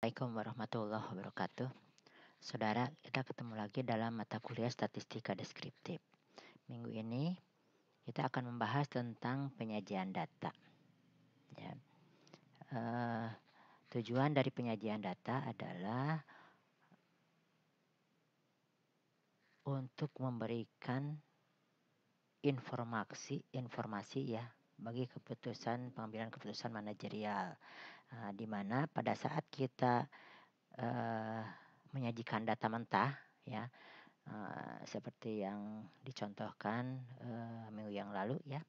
Assalamualaikum warahmatullahi wabarakatuh. Saudara, kita ketemu lagi dalam mata kuliah statistika deskriptif. Minggu ini kita akan membahas tentang penyajian data. Ya. Tujuan dari penyajian data adalah untuk memberikan informasi ya bagi pengambilan keputusan manajerial, di mana pada saat kita menyajikan data mentah ya, seperti yang dicontohkan minggu yang lalu ya,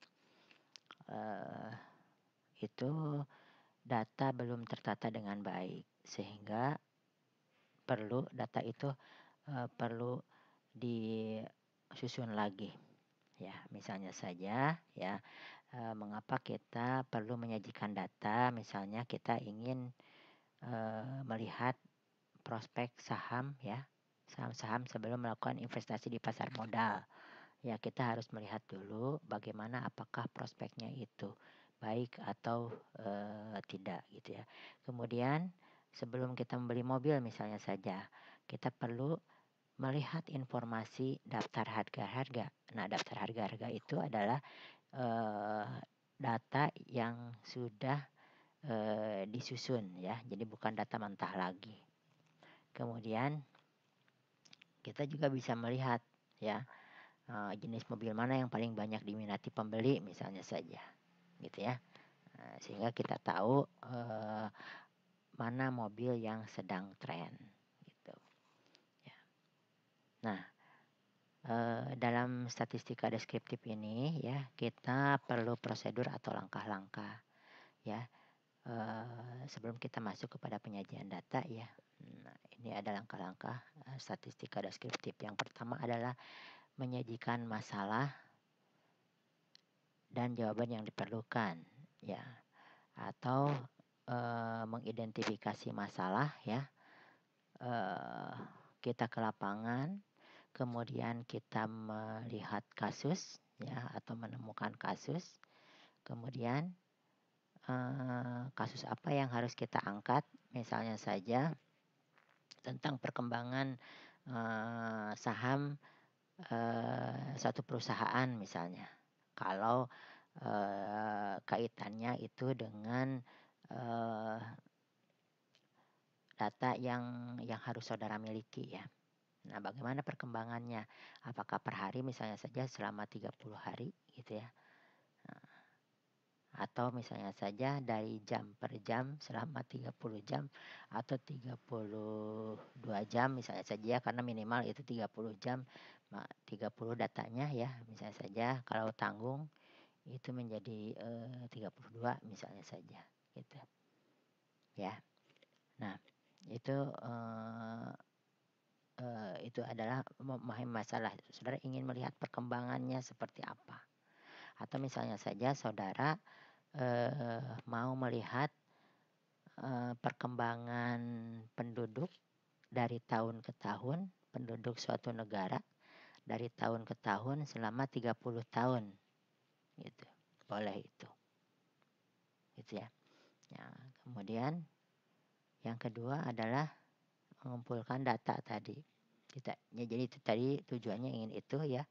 itu data belum tertata dengan baik sehingga data itu perlu disusun lagi ya. Misalnya saja ya, mengapa kita perlu menyajikan data, misalnya kita ingin melihat prospek saham ya, saham-saham sebelum melakukan investasi di pasar modal. Ya, kita harus melihat dulu bagaimana apakah prospeknya itu baik atau tidak gitu ya. Kemudian sebelum kita membeli mobil misalnya saja, kita perlu melihat informasi daftar harga-harga. Nah, daftar harga-harga itu adalah data yang sudah disusun ya, jadi bukan data mentah lagi. Kemudian kita juga bisa melihat ya, jenis mobil mana yang paling banyak diminati pembeli misalnya saja gitu ya. Sehingga kita tahu mana mobil yang sedang tren gitu ya. Nah, dalam statistika deskriptif ini ya, kita perlu prosedur atau langkah-langkah ya, sebelum kita masuk kepada penyajian data ya. Nah, ini ada langkah-langkah statistika deskriptif. Yang pertama adalah menyajikan masalah dan jawaban yang diperlukan ya, atau mengidentifikasi masalah ya, kita ke lapangan, kemudian kita melihat kasus ya, atau menemukan kasus, kemudian kasus apa yang harus kita angkat, misalnya saja tentang perkembangan saham satu perusahaan misalnya. Kalau kaitannya itu dengan data yang harus saudara miliki ya. Nah, bagaimana perkembangannya? Apakah per hari misalnya saja selama 30 hari gitu ya. Atau misalnya saja dari jam per jam selama 30 jam atau 32 jam misalnya saja, karena minimal itu 30 jam, 30 datanya ya, misalnya saja kalau tanggung itu menjadi 32 misalnya saja gitu ya. Nah, itu adalah memahami masalah. Saudara ingin melihat perkembangannya seperti apa, atau misalnya saja saudara mau melihat perkembangan penduduk dari tahun ke tahun, penduduk suatu negara dari tahun ke tahun selama 30 tahun gitu. Boleh itu gitu ya. Kemudian yang kedua adalah mengumpulkan data tadi. Jadi itu tadi tujuannya ingin itu ya.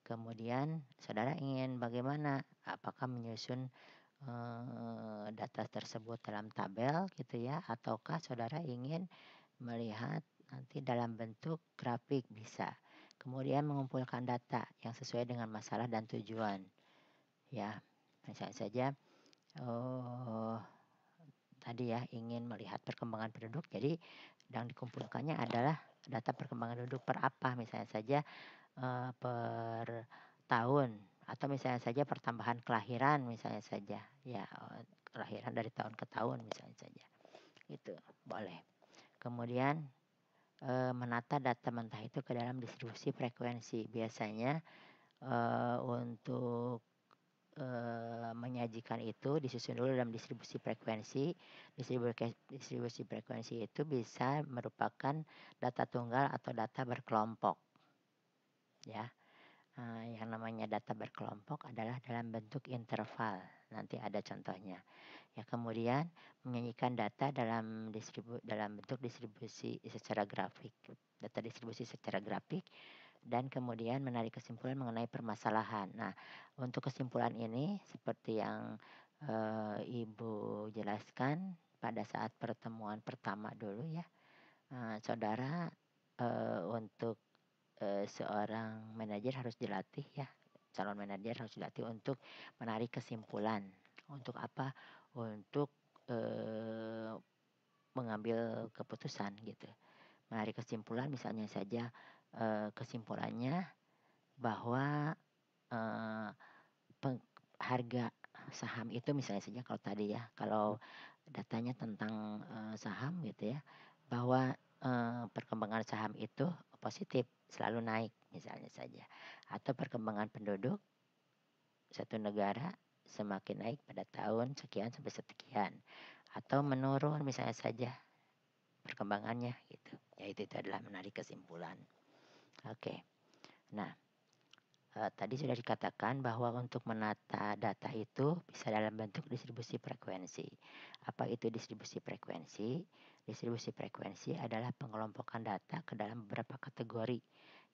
Kemudian saudara ingin bagaimana? Apakah menyusun data tersebut dalam tabel gitu ya, ataukah saudara ingin melihat nanti dalam bentuk grafik bisa. Kemudian mengumpulkan data yang sesuai dengan masalah dan tujuan ya. Misalnya saja tadi ya, ingin melihat perkembangan penduduk, jadi yang dikumpulkannya adalah data perkembangan penduduk per apa, misalnya saja per tahun, atau misalnya saja pertambahan kelahiran misalnya saja ya, kelahiran dari tahun ke tahun misalnya saja, itu boleh. Kemudian menata data mentah itu ke dalam distribusi frekuensi. Biasanya untuk menyajikan itu disusun dulu dalam distribusi frekuensi. Distribusi frekuensi itu bisa merupakan data tunggal atau data berkelompok ya. Yang namanya data berkelompok adalah dalam bentuk interval. Nanti ada contohnya Ya, kemudian menyanyikan data dalam bentuk distribusi secara grafik. Data distribusi secara grafik dan kemudian menarik kesimpulan mengenai permasalahan. Nah, untuk kesimpulan ini seperti yang Ibu jelaskan pada saat pertemuan pertama dulu ya. Saudara untuk seorang manajer harus dilatih ya. Calon manajer harus dilatih untuk menarik kesimpulan. Untuk apa? Untuk mengambil keputusan gitu. Menarik kesimpulan misalnya saja kesimpulannya bahwa harga saham itu misalnya saja kalau tadi ya, kalau datanya tentang saham gitu ya, bahwa perkembangan saham itu positif, selalu naik misalnya saja. Atau perkembangan penduduk satu negara semakin naik pada tahun sekian sampai sekian. Atau menurun misalnya saja perkembangannya gitu. Ya itu adalah menarik kesimpulan. Oke. Nah, tadi sudah dikatakan bahwa untuk menata data itu bisa dalam bentuk distribusi frekuensi. Apa itu distribusi frekuensi? Distribusi frekuensi adalah pengelompokan data ke dalam beberapa kategori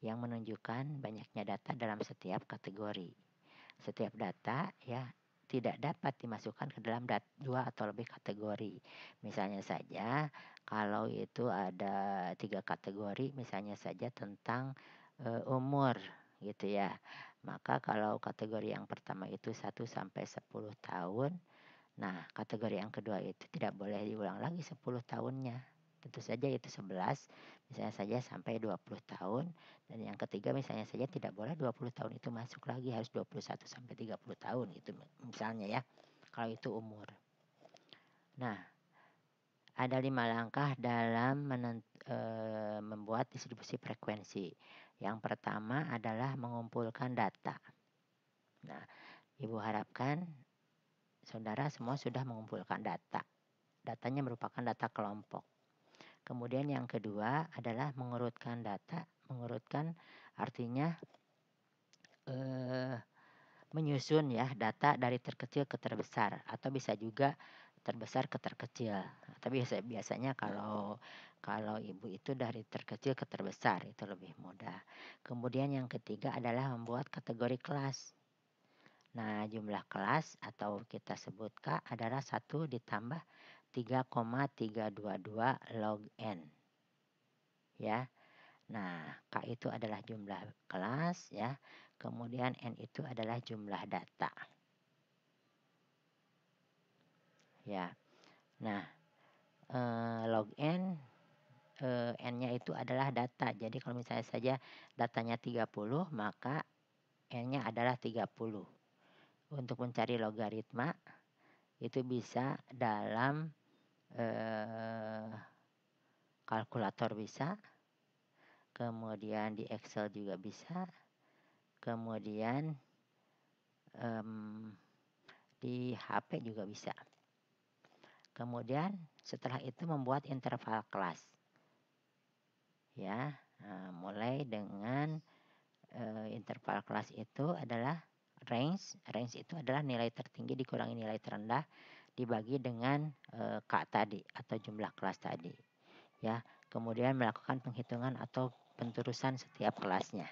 yang menunjukkan banyaknya data dalam setiap kategori. Setiap data ya tidak dapat dimasukkan ke dalam dua atau lebih kategori. Misalnya saja kalau itu ada 3 kategori, misalnya saja tentang umur gitu ya. Maka kalau kategori yang pertama itu 1 sampai 10 tahun, nah kategori yang kedua itu tidak boleh diulang lagi 10 tahunnya. Tentu saja itu 11, misalnya saja sampai 20 tahun. Dan yang ketiga misalnya saja tidak boleh 20 tahun itu masuk lagi, harus 21 sampai 30 tahun itu misalnya ya. Kalau itu umur. Nah, ada 5 langkah dalam membuat distribusi frekuensi. Yang pertama adalah mengumpulkan data. Nah, Ibu harapkan saudara semua sudah mengumpulkan data. Datanya merupakan data kelompok. Kemudian yang kedua adalah mengurutkan data. Mengurutkan artinya menyusun ya data dari terkecil ke terbesar, atau bisa juga terbesar ke terkecil. Tapi biasanya kalau ibu itu dari terkecil ke terbesar itu lebih mudah. Kemudian yang ketiga adalah membuat kategori kelas. Nah, jumlah kelas atau kita sebut K adalah 1 ditambah 3,322 log N. Ya. Nah, K itu adalah jumlah kelas ya. Kemudian N itu adalah jumlah data. Ya. Nah, log N N-nya itu adalah data. Jadi kalau misalnya saja datanya 30, maka N-nya adalah 30. Untuk mencari logaritma itu bisa dalam kalkulator bisa, kemudian di Excel juga bisa, kemudian di HP juga bisa. Kemudian setelah itu membuat interval kelas. Ya, mulai dengan interval kelas itu adalah range. Range itu adalah nilai tertinggi dikurangi nilai terendah dibagi dengan K tadi atau jumlah kelas tadi. Ya, kemudian melakukan penghitungan atau penterusan setiap kelasnya.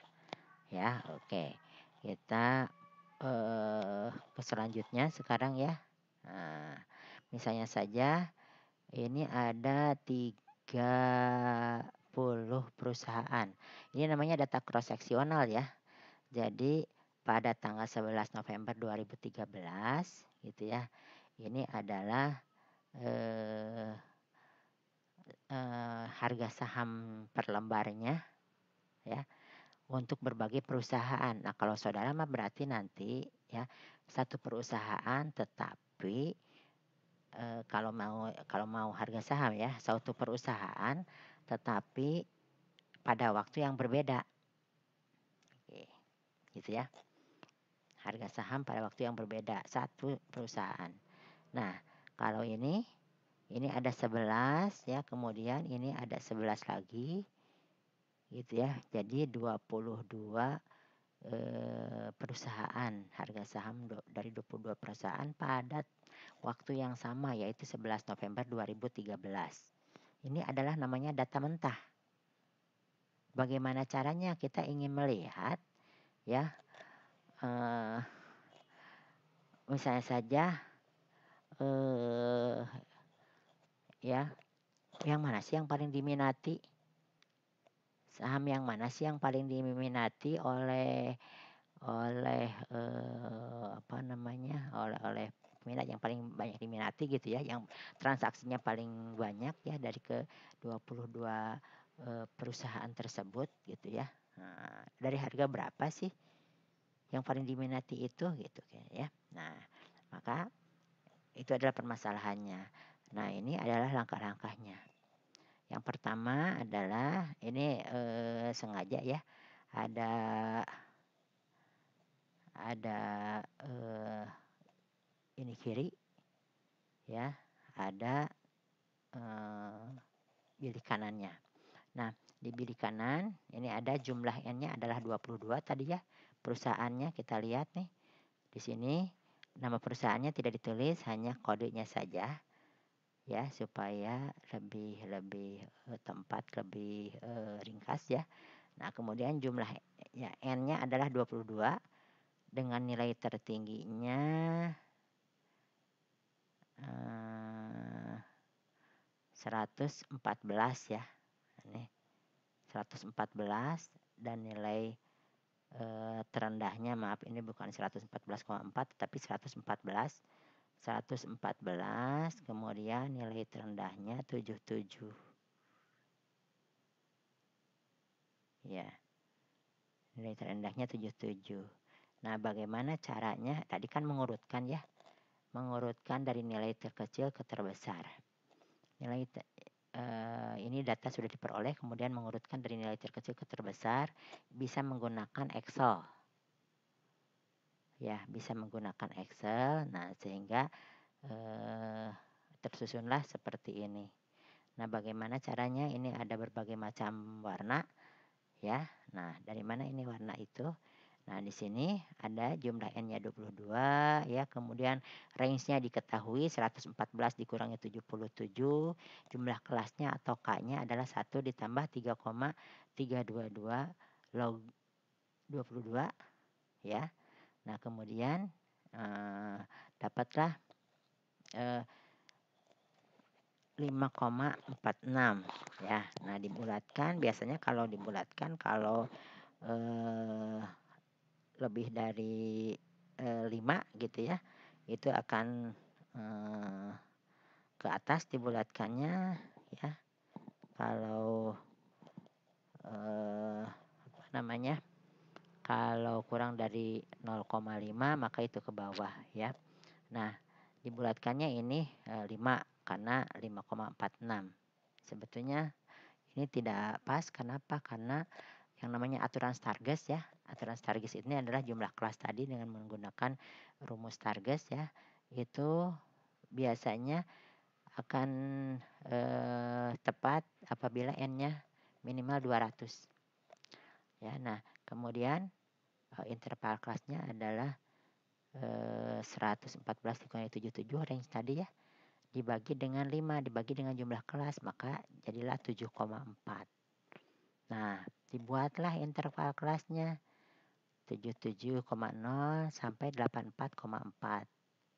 Ya, oke. Kita ke selanjutnya sekarang ya. Nah, misalnya saja ini ada 30 perusahaan. Ini namanya data cross seksional ya. Jadi pada tanggal 11 November 2013 gitu ya. Ini adalah harga saham per lembarnya ya untuk berbagai perusahaan. Nah, kalau saudara mah berarti nanti ya satu perusahaan, tetapi kalau mau harga saham ya suatu perusahaan tetapi pada waktu yang berbeda. Oke, gitu ya. Harga saham pada waktu yang berbeda satu perusahaan. Nah, kalau ini ada 11 ya, kemudian ini ada 11 lagi. Gitu ya. Jadi 22 perusahaan, harga saham dari 22 perusahaan pada waktu yang sama yaitu 11 November 2013. Ini adalah namanya data mentah. Bagaimana caranya kita ingin melihat ya, misalnya saja ya, yang mana sih yang paling diminati? Saham yang mana sih yang paling diminati oleh oleh peminat, yang paling banyak diminati gitu ya, yang transaksinya paling banyak ya dari ke 22 perusahaan tersebut gitu ya. Nah, dari harga berapa sih yang paling diminati itu gitu ya. Nah, maka itu adalah permasalahannya. Nah, ini adalah langkah-langkahnya. Yang pertama adalah ini sengaja ya, ada ini kiri ya, ada bilik kanannya. Nah, di bilik kanan ini ada jumlah N-nya adalah 22 tadi ya. Perusahaannya kita lihat nih. Di sini nama perusahaannya tidak ditulis, hanya kodenya saja ya, supaya lebih tempat, lebih ringkas ya. Nah, kemudian jumlah ya, N-nya adalah 22 dengan nilai tertingginya 114 ya. Ini 114 dan nilai terendahnya, maaf ini bukan 114,4 tapi 114. 114, kemudian nilai terendahnya 77. Ya. Nilai terendahnya 77. Nah, bagaimana caranya? Tadi kan mengurutkan ya. Mengurutkan dari nilai terkecil ke terbesar. Ini data sudah diperoleh, kemudian mengurutkan dari nilai terkecil ke terbesar bisa menggunakan Excel. Ya, bisa menggunakan Excel. Nah, sehingga tersusunlah seperti ini. Nah, bagaimana caranya? Ini ada berbagai macam warna ya. Nah, dari mana ini warna itu? Nah, di sini ada jumlah N-nya 22 ya, kemudian range-nya diketahui 114 dikurangi 77, jumlah kelasnya atau K-nya adalah 1 ditambah 3,322 log 22 ya. Nah, kemudian dapatlah 5,46 ya. Nah, dibulatkan, biasanya kalau dibulatkan kalau lebih dari 5 gitu ya, itu akan ke atas dibulatkannya ya. Kalau kalau kurang dari 0,5 maka itu ke bawah ya. Nah, dibulatkannya ini 5 karena 5,46. Sebetulnya ini tidak pas. Kenapa? Karena yang namanya aturan Stargess ya. Aturan Stargess ini adalah jumlah kelas tadi dengan menggunakan rumus Stargess ya. Itu biasanya akan tepat apabila N-nya minimal 200. Ya, nah, kemudian interval kelasnya adalah 114 dikurangi 77 range tadi ya. Dibagi dengan 5, dibagi dengan jumlah kelas, maka jadilah 7,4. Nah, dibuatlah interval kelasnya 77,0 sampai 84,4.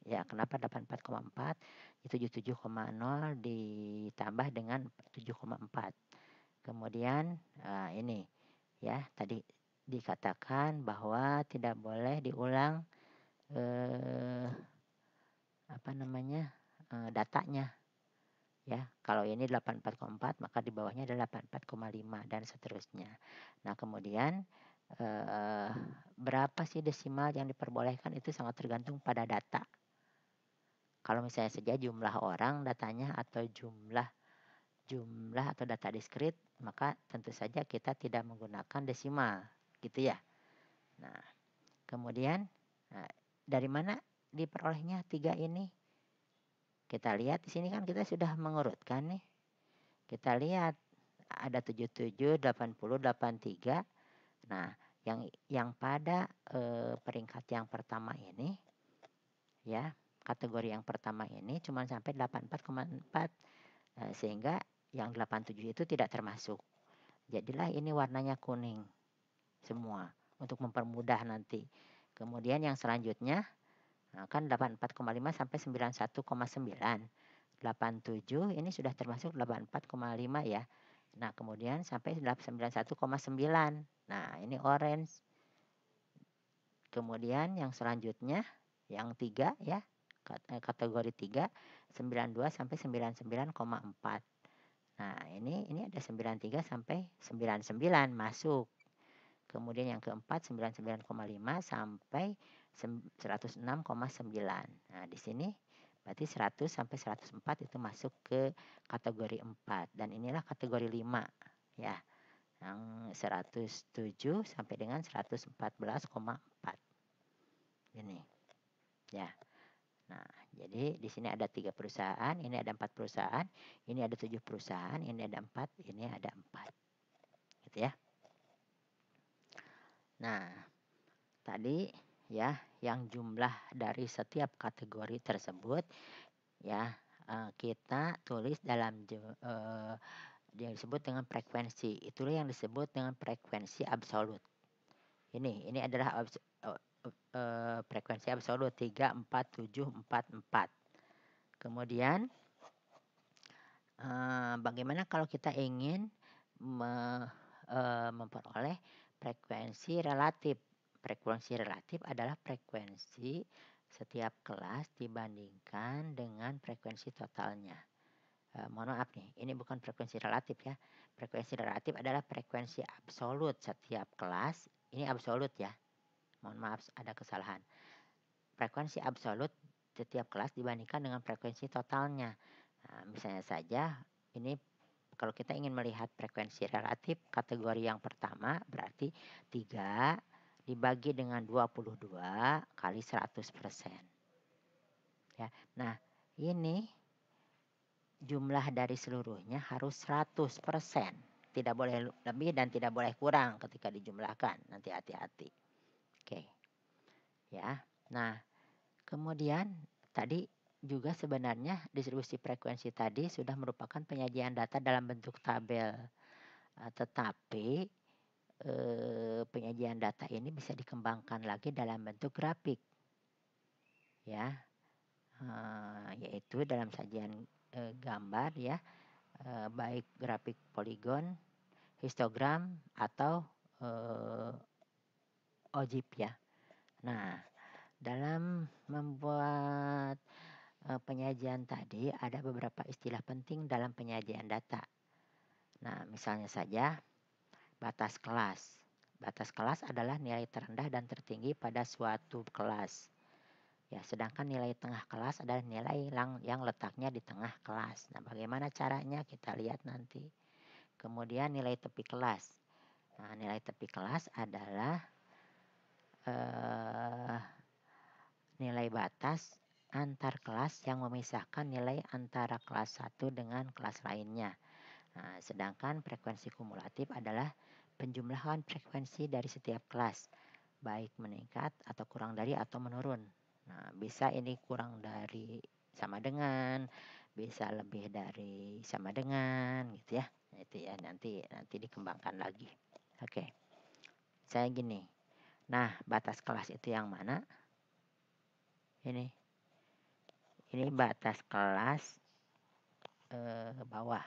Ya, kenapa 84,4? 77,0 ditambah dengan 7,4. Kemudian ini ya, tadi dikatakan bahwa tidak boleh diulang datanya. Ya, kalau ini 84,4 maka di bawahnya adalah 84,5 dan seterusnya. Nah, kemudian berapa sih desimal yang diperbolehkan itu sangat tergantung pada data. Kalau misalnya saja jumlah orang datanya atau jumlah atau data diskrit, maka tentu saja kita tidak menggunakan desimal, gitu ya. Nah, kemudian dari mana diperolehnya 3 ini? Kita lihat di sini kan kita sudah mengurutkan nih. Kita lihat ada 77, 80, 83. Nah, yang pada peringkat yang pertama ini ya, kategori yang pertama ini cuma sampai 84,4, sehingga yang 87 itu tidak termasuk. Jadilah ini warnanya kuning semua untuk mempermudah nanti. Kemudian yang selanjutnya kan 84,5 sampai 91,9. 87 ini sudah termasuk 84,5 ya. Nah, kemudian sampai 91,9. Nah, ini orange. Kemudian yang selanjutnya yang 3 ya. Kategori 3 92 sampai 99,4. Nah, ini ada 93 sampai 99 masuk. Kemudian yang keempat 99,5 sampai 106,9. Nah, di sini berarti 100 sampai 104 itu masuk ke kategori 4 dan inilah kategori 5 ya. Yang 107 sampai dengan 114,4. Ini ya. Nah, jadi di sini ada 3 perusahaan, ini ada 4 perusahaan, ini ada 7 perusahaan, ini ada 4, ini ada 4. Gitu ya. Nah, tadi ya yang jumlah dari setiap kategori tersebut ya kita tulis dalam yang disebut dengan frekuensi. Itulah yang disebut dengan frekuensi absolut. Ini adalah frekuensi absolut 34744. Kemudian bagaimana kalau kita ingin memperoleh frekuensi relatif? Frekuensi relatif adalah frekuensi setiap kelas dibandingkan dengan frekuensi totalnya. Mohon maaf nih, ini bukan frekuensi relatif ya. Frekuensi relatif adalah frekuensi absolut setiap kelas. Ini absolut ya. Mohon maaf ada kesalahan. Frekuensi absolut setiap kelas dibandingkan dengan frekuensi totalnya. Nah, misalnya saja ini kalau kita ingin melihat frekuensi relatif kategori yang pertama berarti 3 dibagi dengan 22 kali 100%. Ya. Nah, ini jumlah dari seluruhnya harus 100%. Tidak boleh lebih dan tidak boleh kurang ketika dijumlahkan. Nanti hati-hati. Oke. Ya. Nah, kemudian tadi juga sebenarnya distribusi frekuensi tadi sudah merupakan penyajian data dalam bentuk tabel. Tetapi penyajian data ini bisa dikembangkan lagi dalam bentuk grafik. Ya. Yaitu dalam sajian gambar ya. Baik grafik poligon, histogram atau OGIF ya. Nah, dalam membuat penyajian tadi ada beberapa istilah penting dalam penyajian data. Nah, misalnya saja batas kelas. Batas kelas adalah nilai terendah dan tertinggi pada suatu kelas. Ya, sedangkan nilai tengah kelas adalah nilai yang letaknya di tengah kelas. Nah, bagaimana caranya kita lihat nanti. Kemudian nilai tepi kelas. Nah, nilai tepi kelas adalah nilai batas antar kelas yang memisahkan nilai antara kelas 1 dengan kelas lainnya. Nah, sedangkan frekuensi kumulatif adalah penjumlahan frekuensi dari setiap kelas, baik meningkat atau kurang dari atau menurun. Nah, bisa ini kurang dari sama dengan, bisa lebih dari sama dengan gitu ya. Itu ya nanti dikembangkan lagi. Oke. Saya gini. Nah, batas kelas itu yang mana? Ini batas kelas bawah.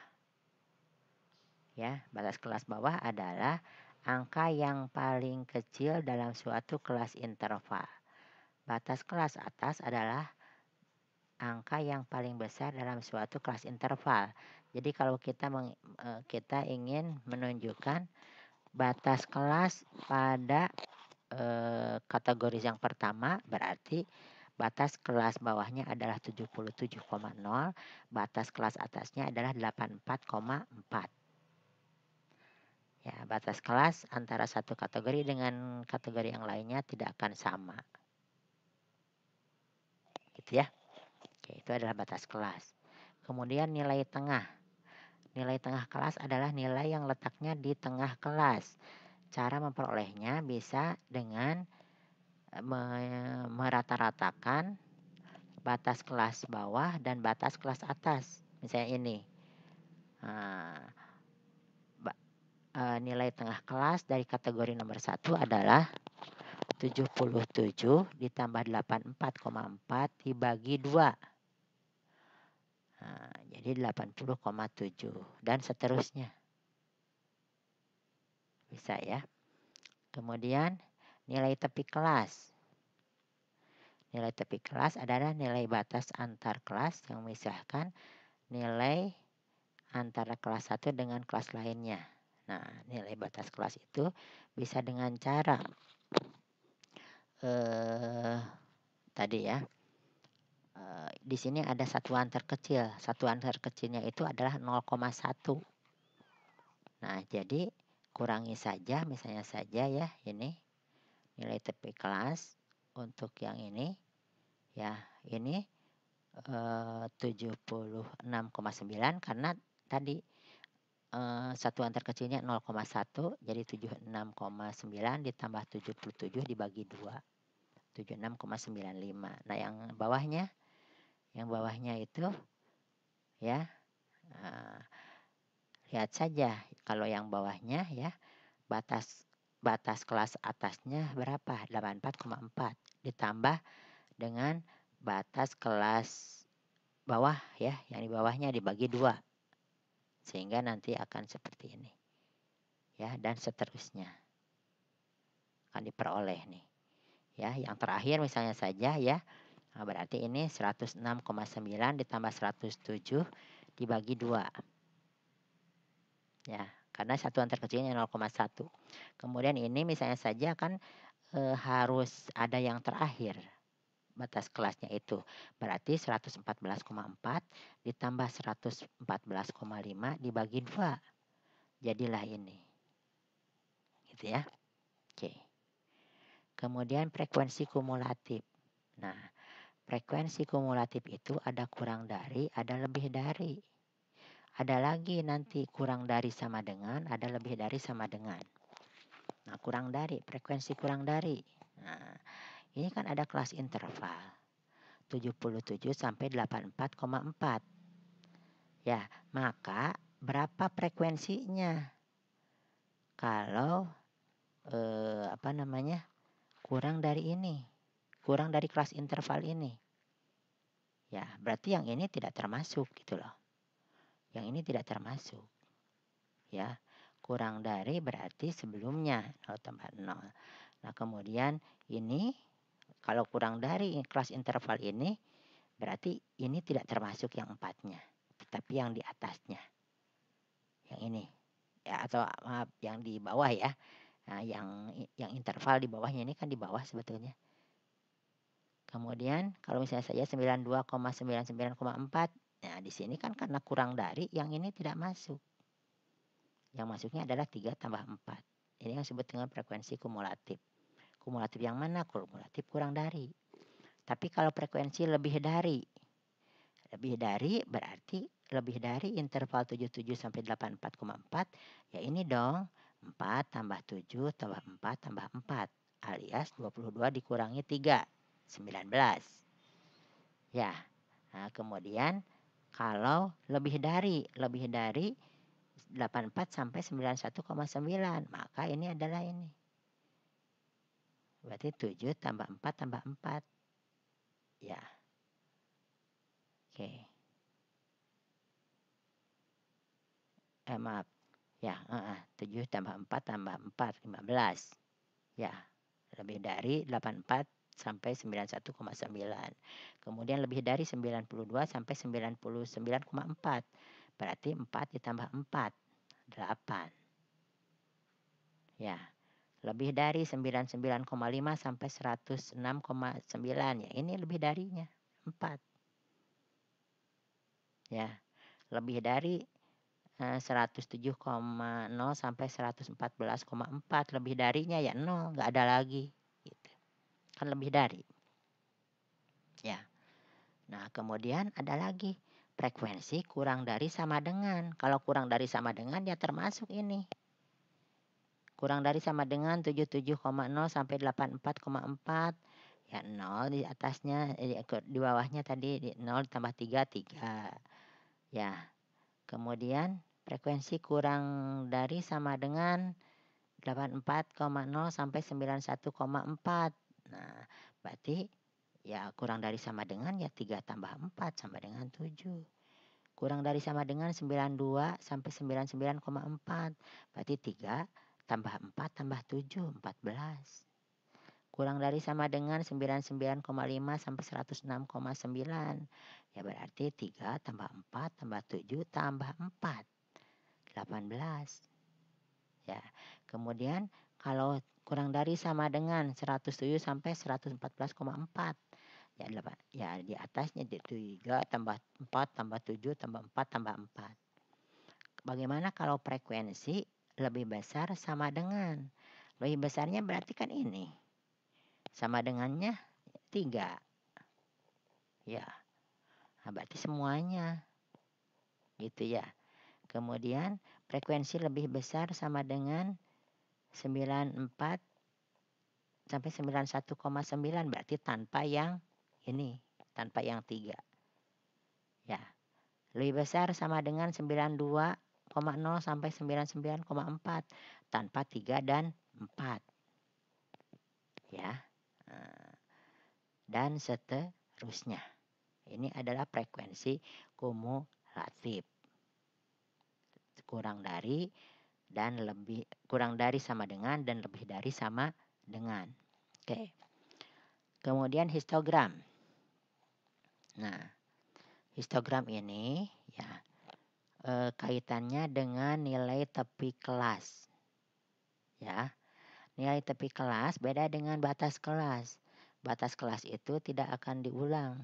Ya, batas kelas bawah adalah angka yang paling kecil dalam suatu kelas interval. Batas kelas atas adalah angka yang paling besar dalam suatu kelas interval. Jadi kalau kita ingin menunjukkan batas kelas pada kategori yang pertama berarti batas kelas bawahnya adalah 77,0, batas kelas atasnya adalah 84,4. Ya, batas kelas antara satu kategori dengan kategori yang lainnya tidak akan sama. Gitu ya. Oke, itu adalah batas kelas. Kemudian nilai tengah. Nilai tengah kelas adalah nilai yang letaknya di tengah kelas. Cara memperolehnya bisa dengan merata-ratakan batas kelas bawah dan batas kelas atas. Misalnya ini. Nilai tengah kelas dari kategori nomor 1 adalah 77 ditambah 84,4 dibagi 2. Jadi 80,7 dan seterusnya. Bisa ya. Kemudian nilai tepi kelas. Nilai tepi kelas adalah nilai batas antar kelas yang memisahkan nilai antara kelas 1 dengan kelas lainnya. Nah, nilai batas kelas itu bisa dengan cara tadi ya. Di sini ada satuan terkecil. Satuan terkecilnya itu adalah 0,1. Nah, jadi kurangi saja, misalnya saja ya ini nilai tepi kelas untuk yang ini ya, ini 76,9 karena tadi satuan terkecilnya 0,1 jadi 76,9 ditambah 77 dibagi 2 76,95. Nah yang bawahnya itu ya lihat saja kalau yang bawahnya ya batas kelas atasnya berapa 84,4 ditambah dengan batas kelas bawah ya yang di bawahnya dibagi 2 sehingga nanti akan seperti ini ya dan seterusnya akan diperoleh nih ya. Yang terakhir misalnya saja ya, nah berarti ini 106,9 ditambah 107 dibagi 2 ya karena satuan terkecilnya 0,1. Kemudian ini misalnya saja kan harus ada yang terakhir batas kelasnya itu berarti 114,4 ditambah 114,5 dibagi 2 jadilah ini gitu ya. Oke. Kemudian frekuensi kumulatif. Nah frekuensi kumulatif itu ada kurang dari, ada lebih dari, ada lagi nanti kurang dari sama dengan, ada lebih dari sama dengan. Nah kurang dari, frekuensi kurang dari. Nah ini kan ada kelas interval 77 sampai 84,4. Ya, maka berapa frekuensinya? Kalau kurang dari ini, kurang dari kelas interval ini. Ya, berarti yang ini tidak termasuk gitu loh. Yang ini tidak termasuk. Ya, kurang dari berarti sebelumnya 0 tambah 0. Nah, kemudian ini kalau kurang dari kelas interval ini berarti ini tidak termasuk yang 4-nya, tetapi yang di atasnya. Yang ini. Ya, atau maaf yang di bawah ya. Nah, yang interval di bawahnya ini kan di bawah sebetulnya. Kemudian kalau misalnya saja 92,99,4, nah di sini kan karena kurang dari yang ini tidak masuk. Yang masuknya adalah 3 tambah 4. Ini yang disebut dengan frekuensi kumulatif. Kumulatif yang mana? Kumulatif kurang dari. Tapi kalau frekuensi lebih dari berarti lebih dari interval 77 sampai 84,4 ya ini dong 4 tambah 7 tambah 4 tambah 4 alias 22 dikurangi 3 19 ya. Nah kemudian kalau lebih dari 84 sampai 91,9 maka ini adalah ini berarti 7 tambah 4 tambah 4 ya. Oke. Maaf. Ya, 7 tambah 4 tambah 4, 15. Ya, lebih dari 84 sampai 91,9. Kemudian lebih dari 92 sampai 99,4. Berarti 4 ditambah 4, 8. Ya, lebih dari 99,5 sampai 106,9. Ya, ini lebih darinya, 4. Ya, lebih dari 107,0 sampai 114,4 lebih darinya ya 0 nggak ada lagi gitu. Kan lebih dari ya. Nah kemudian ada lagi frekuensi kurang dari sama dengan. Kalau kurang dari sama dengan ya termasuk ini kurang dari sama dengan 77,0 sampai 84,4 Ya 0 di atasnya, di bawahnya tadi 0 tambah 3, 3. Ya, kemudian frekuensi kurang dari sama dengan 84,0 sampai 91,4. Nah, berarti ya kurang dari sama dengan ya 3 tambah 4 sama dengan 7. Kurang dari sama dengan 92 sampai 99,4. Berarti 3 tambah 4 tambah 7, 14. Kurang dari sama dengan 99,5 sampai 106,9. Ya berarti 3 tambah 4 tambah 7 tambah 4. 18. Ya. Kemudian kalau kurang dari sama dengan 107 sampai 114,4. Ya di atasnya 3 tambah 4 tambah 7 tambah 4 tambah 4. Bagaimana kalau frekuensi lebih besar sama dengan? Lebih besarnya berarti kan ini. Sama dengannya 3. Ya. Nah, berarti semuanya. Gitu ya. Kemudian frekuensi lebih besar sama dengan 94 sampai 91,9 berarti tanpa yang ini, tanpa yang 3. Ya. Lebih besar sama dengan 92,0 sampai 99,4 tanpa 3 dan 4. Ya. Dan seterusnya. Ini adalah frekuensi kumulatif. Kurang dari dan lebih, kurang dari sama dengan dan lebih dari sama dengan. Oke. Kemudian histogram. Nah, histogram ini ya kaitannya dengan nilai tepi kelas. Ya. Nilai tepi kelas beda dengan batas kelas. Batas kelas itu tidak akan diulang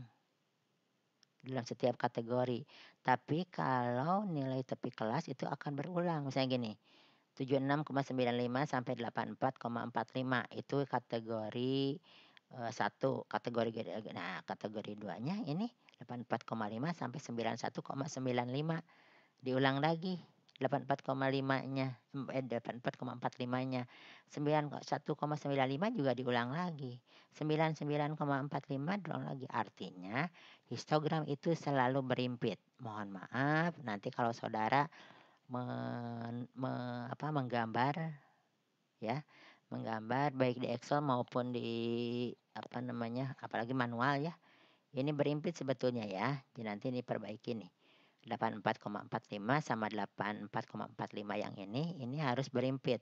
dalam setiap kategori. Tapi kalau nilai tepi kelas itu akan berulang. Misalnya gini, 76,95 sampai 84,45 itu kategori 1. Kategori 2-nya ini 84,5 sampai 91,95. Diulang lagi 84,5-nya, 84,45-nya. 91,95 juga diulang lagi. 99,45 diulang lagi. Artinya histogram itu selalu berimpit. Mohon maaf nanti kalau saudara menggambar ya, menggambar baik di Excel maupun di apalagi manual ya. Ini berimpit sebetulnya ya. Jadi nanti diperbaiki nih. 84,45 sama 84,45 yang ini harus berimpit.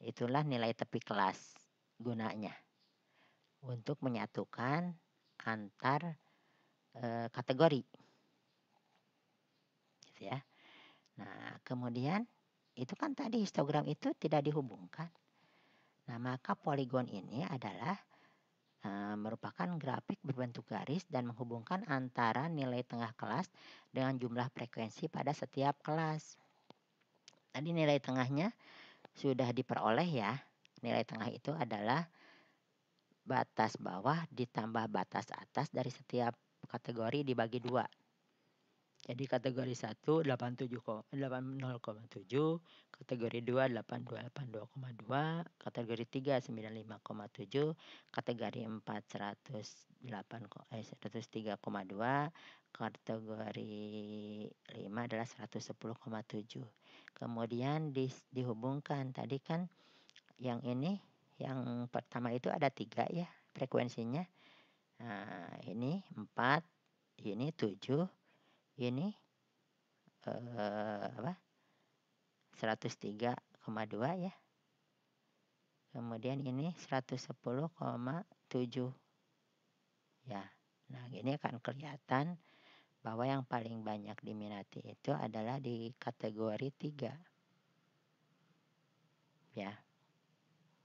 Itulah nilai tepi kelas gunanya untuk menyatukan antar kategori. Gitu ya. Nah, kemudian itu kan tadi histogram itu tidak dihubungkan. Nah, maka poligon ini adalah merupakan grafik berbentuk garis dan menghubungkan antara nilai tengah kelas dengan jumlah frekuensi pada setiap kelas. Tadi nilai tengahnya sudah diperoleh ya. Nilai tengah itu adalah batas bawah ditambah batas atas dari setiap kategori dibagi 2. Jadi kategori 1 80,7, kategori 2 82,2, kategori 3 95,7, kategori 4 103,2, kategori 5 adalah 110,7. Kemudian dihubungkan tadi kan yang ini, yang pertama itu ada 3 ya frekuensinya. Nah, ini 4, ini 7, ini 103,2 ya. Kemudian ini 110,7 ya. Nah, ini akan kelihatan bahwa yang paling banyak diminati itu adalah di kategori 3 ya,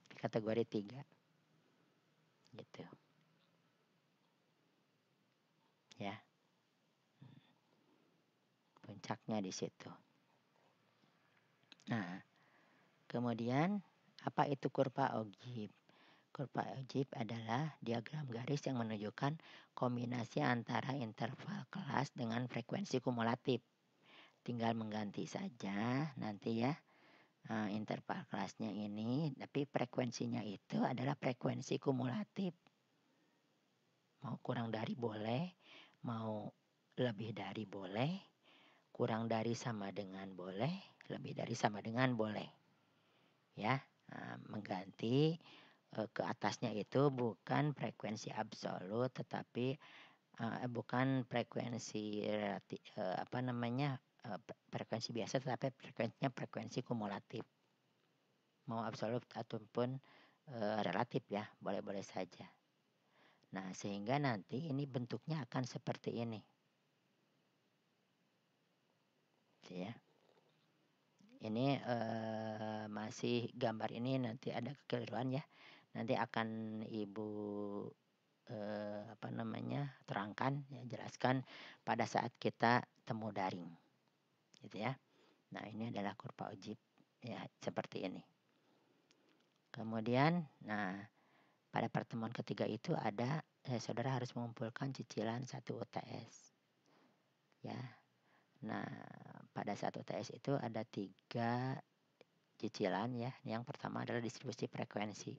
di kategori 3 gitu ya. Puncaknya di situ. Nah, kemudian apa itu kurva Ogive? Kurva Ogive adalah diagram garis yang menunjukkan kombinasi antara interval kelas dengan frekuensi kumulatif. Tinggal mengganti saja nanti ya Interval kelasnya ini, tapi frekuensinya itu adalah frekuensi kumulatif. Mau kurang dari boleh, mau lebih dari boleh, kurang dari sama dengan boleh, lebih dari sama dengan boleh. Ya, mengganti ke atasnya itu bukan frekuensi absolut, tetapi bukan frekuensi frekuensi biasa, tetapi frekuensinya frekuensi kumulatif. Mau absolut ataupun relatif ya, boleh-boleh saja. Nah, sehingga nanti ini bentuknya akan seperti ini. Ya. Ini masih gambar ini nanti ada kekeliruan ya. Nanti akan Ibu terangkan, ya, jelaskan pada saat kita temu daring, gitu ya. Nah, ini adalah kurva ujib, ya, seperti ini. Kemudian, nah, pada pertemuan ketiga itu ada saudara harus mengumpulkan cicilan 1 UTS, ya. Nah, pada 1 UTS itu ada 3 cicilan ya. Yang pertama adalah distribusi frekuensi.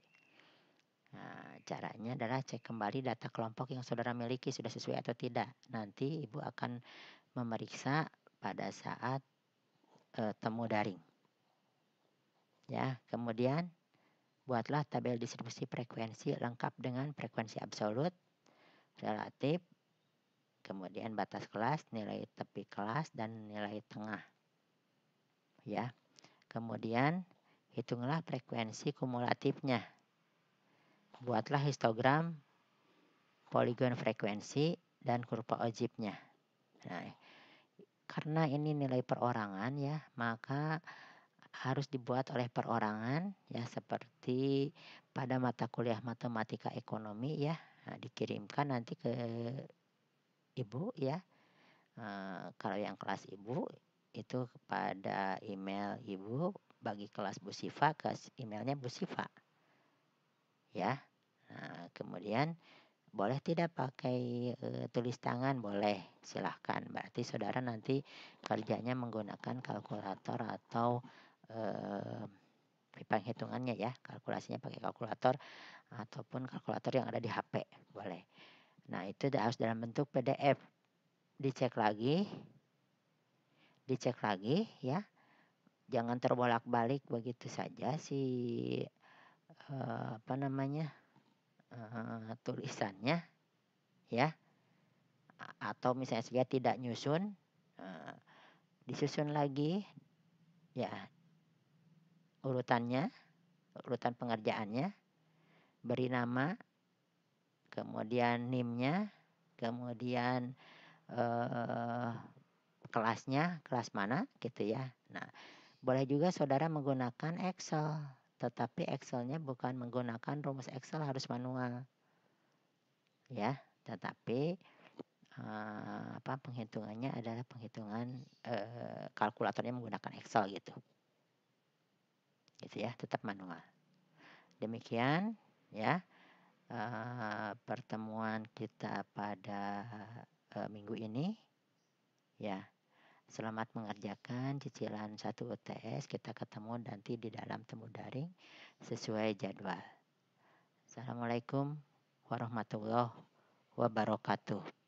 Nah, caranya adalah cek kembali data kelompok yang saudara miliki sudah sesuai atau tidak. Nanti Ibu akan memeriksa pada saat temu daring. Ya, kemudian buatlah tabel distribusi frekuensi lengkap dengan frekuensi absolut, relatif, kemudian batas kelas, nilai tepi kelas, dan nilai tengah. Ya. Kemudian hitunglah frekuensi kumulatifnya. Buatlah histogram poligon frekuensi dan kurva ujibnya. Nah, karena ini nilai perorangan ya, maka harus dibuat oleh perorangan ya, seperti pada mata kuliah matematika ekonomi ya. Nah, dikirimkan nanti ke Ibu ya. Kalau yang kelas Ibu itu kepada email Ibu, bagi kelas Bu Siva ke emailnya Bu Siva. Ya. Nah, kemudian boleh tidak pakai tulis tangan? Boleh, silahkan. Berarti saudara nanti kerjanya menggunakan kalkulator atau penghitungannya ya, kalkulasinya pakai kalkulator ataupun kalkulator yang ada di HP, boleh. Nah, itu harus dalam bentuk PDF. Dicek lagi ya. Jangan terbolak-balik begitu saja si tulisannya ya. Atau misalnya saya tidak nyusun, disusun lagi ya urutannya, urutan pengerjaannya, beri nama, kemudian NIM-nya, kemudian kelasnya, kelas mana gitu ya. Nah, boleh juga saudara menggunakan Excel, tetapi Excelnya bukan menggunakan rumus Excel, harus manual. Ya, tetapi penghitungannya adalah penghitungan kalkulatornya menggunakan Excel gitu. Gitu ya, tetap manual. Demikian ya pertemuan kita pada minggu ini ya. Selamat mengerjakan cicilan 1 UTS. Kita ketemu nanti di dalam temu daring sesuai jadwal. Assalamualaikum warahmatullahi wabarakatuh.